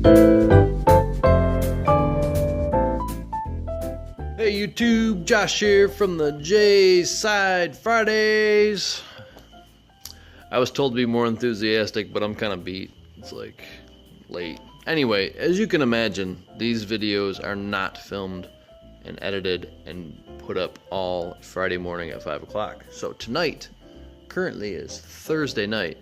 Hey YouTube, Josh here from the J-SideFridays. I was told to be more enthusiastic, but I'm kind of beat. It's like late. Anyway, as you can imagine, these videos are not filmed and edited and put up all Friday morning at 5 o'clock. So tonight, currently is Thursday night.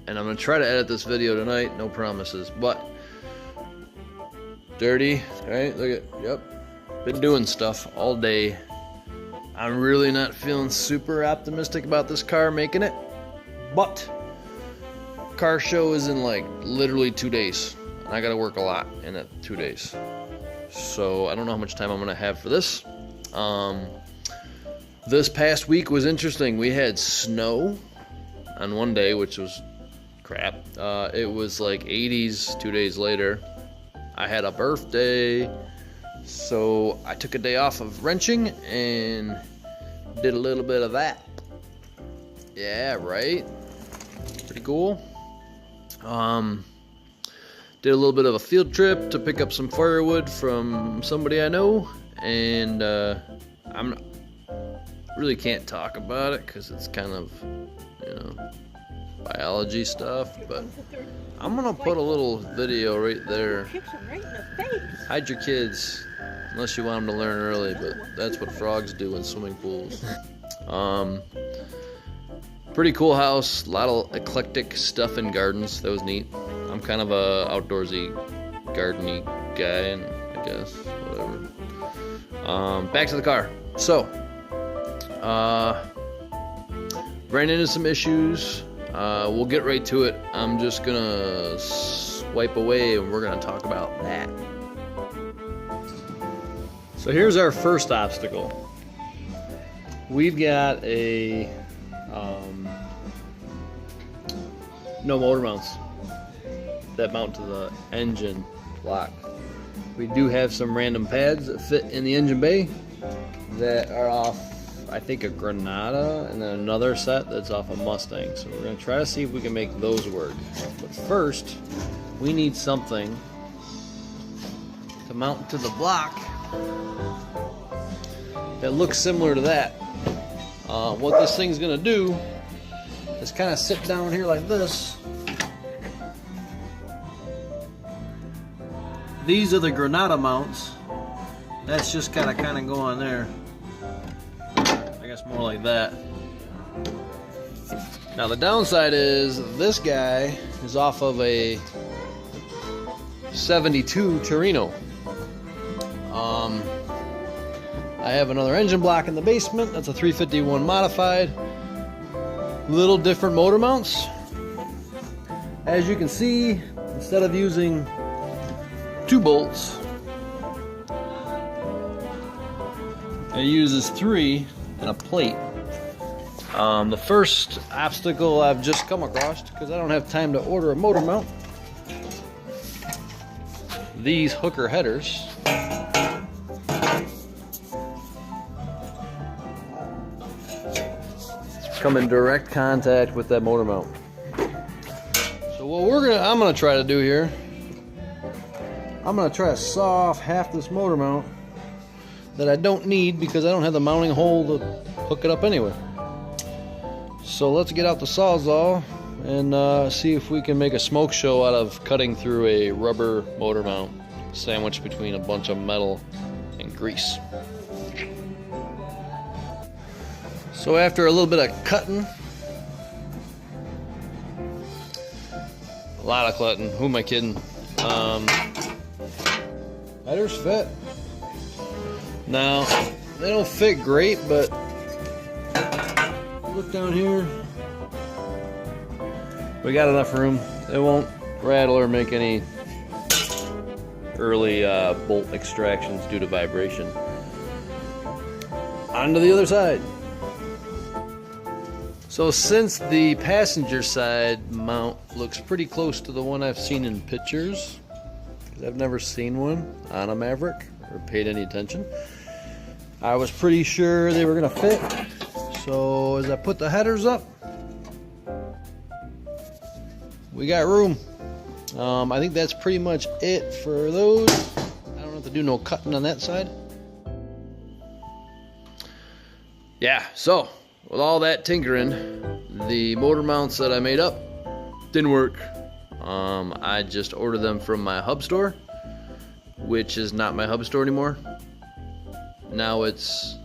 And I'm going to try to edit this video tonight, no promises, but dirty, right? Look at, yep. Been doing stuff all day. I'm really not feeling super optimistic about this car making it, but car show is in like literally 2 days. I gotta work a lot in that 2 days. So I don't know how much time I'm gonna have for this. This past week was interesting. We had snow on one day, which was crap. It was like 80s 2 days later. I had a birthday, so I took a day off of wrenching and did a little bit of that. Yeah, right? Pretty cool. Did a little bit of a field trip to pick up some firewood from somebody I know, and really can't talk about it because it's kind of, you know, biology stuff, but I'm gonna put a little video right there. Hide your kids unless you want them to learn early, but that's what frogs do in swimming pools. Pretty cool house, a lot of eclectic stuff in gardens. That was neat. I'm kind of a outdoorsy, gardeny guy, and I guess whatever. Back to the car. So ran into some issues. We'll get right to it. I'm just gonna swipe away and we're gonna talk about that. So here's our first obstacle. We've got a no motor mounts that mount to the engine block. We do have some random pads that fit in the engine bay that are off, I think, a Granada, and then another set that's off a Mustang. So we're going to try to see if we can make those work. But first, we need something to mount to the block that looks similar to that. What this thing's going to do is kind of sit down here like this. These are the Granada mounts. That's just kind of go on there. I guess more like that. Now the downside is this guy is off of a 72 Torino. I have another engine block in the basement. That's a 351 modified. Little different motor mounts. As you can see, instead of using 2 bolts, it uses 3 and a plate. The first obstacle I've just come across, because I don't have time to order a motor mount, these hooker headers come in direct contact with that motor mount. So what I'm gonna try to do here, I'm gonna try to saw off half this motor mount that I don't need because I don't have the mounting hole to hook it up anyway. So let's get out the Sawzall and see if we can make a smoke show out of cutting through a rubber motor mount sandwiched between a bunch of metal and grease. So after a little bit of cutting, a lot of cutting, who am I kidding? Headers fit. Now, they don't fit great, but look down here. We got enough room. It won't rattle or make any early bolt extractions due to vibration. On to the other side. So since the passenger side mount looks pretty close to the one I've seen in pictures, because I've never seen one on a Maverick or paid any attention, I was pretty sure they were gonna fit. So as I put the headers up, we got room. I think that's pretty much it for those. I don't have to do no cutting on that side. Yeah, so with all that tinkering, the motor mounts that I made up didn't work. I just ordered them from my hub store, which is not my hub store anymore. Now it's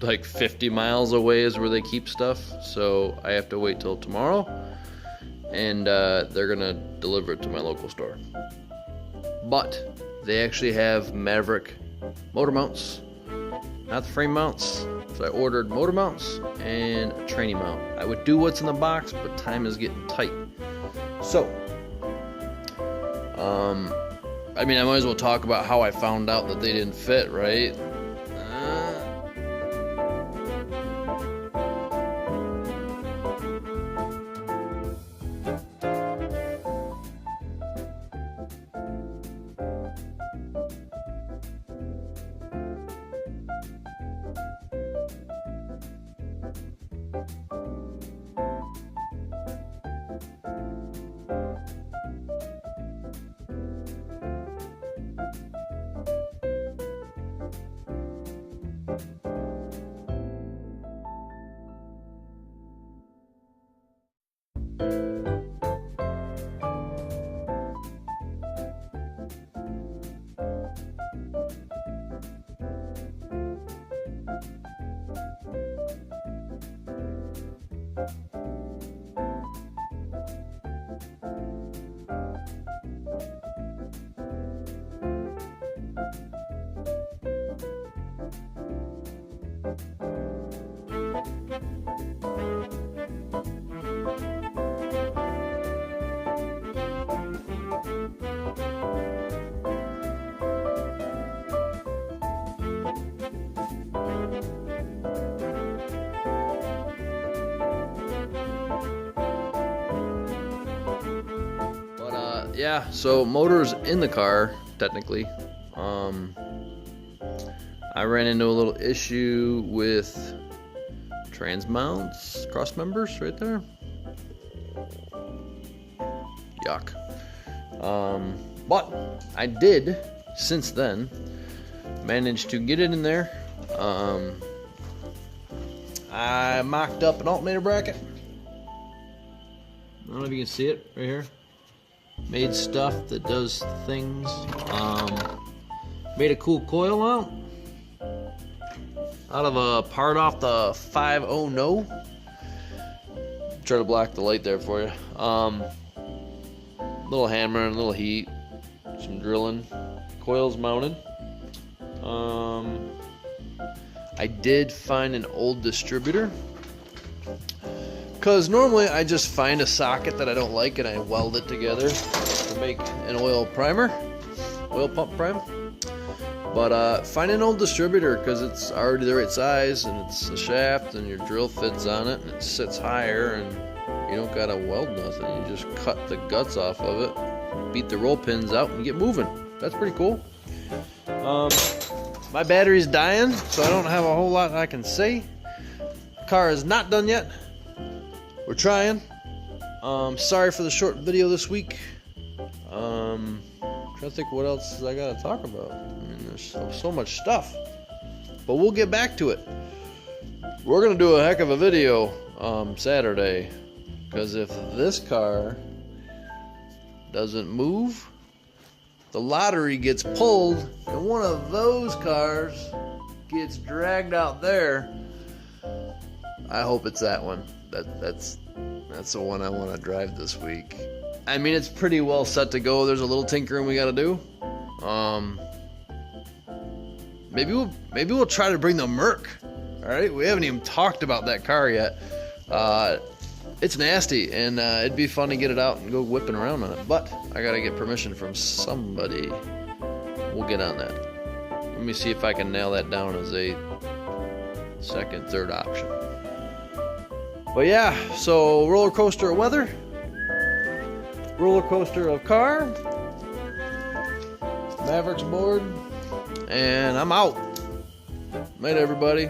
like 50 miles away is where they keep stuff, so I have to wait till tomorrow, and they're gonna deliver it to my local store. But they actually have Maverick motor mounts, not the frame mounts. So I ordered motor mounts and a tranny mount. I would do what's in the box, but time is getting tight. So, I mean, I might as well talk about how I found out that they didn't fit, right? Yeah, so motor's in the car, technically. I ran into a little issue with trans mounts, cross members right there. Yuck. But I did, since then, manage to get it in there. I mocked up an alternator bracket. I don't know if you can see it right here. Made stuff that does things. Made a cool coil mount out of a part off the 5.0. Try to block the light there for you. Little hammer and a little heat, some drilling. Coils mounted. I did find an old distributor, because normally I just find a socket that I don't like and I weld it together to make an oil pump prime. But find an old distributor, because it's already the right size and it's a shaft and your drill fits on it and it sits higher and you don't gotta weld nothing. You just cut the guts off of it, beat the roll pins out and get moving. That's pretty cool. My battery's dying, so I don't have a whole lot I can say. Car is not done yet. We're trying. Sorry for the short video this week. Trying to think what else I gotta talk about. I mean, there's so much stuff, but we'll get back to it. We're gonna do a heck of a video Saturday, because if this car doesn't move, the lottery gets pulled and one of those cars gets dragged out there. I hope it's that one. That's the one I want to drive this week. I mean, it's pretty well set to go. There's a little tinkering we got to do. Maybe we'll try to bring the Merc. All right, we haven't even talked about that car yet. It's nasty, and it'd be fun to get it out and go whipping around on it. But I gotta get permission from somebody. We'll get on that. Let me see if I can nail that down as a second, third option. But yeah, so roller coaster of weather, roller coaster of car, Mavericks board, and I'm out. Night, everybody.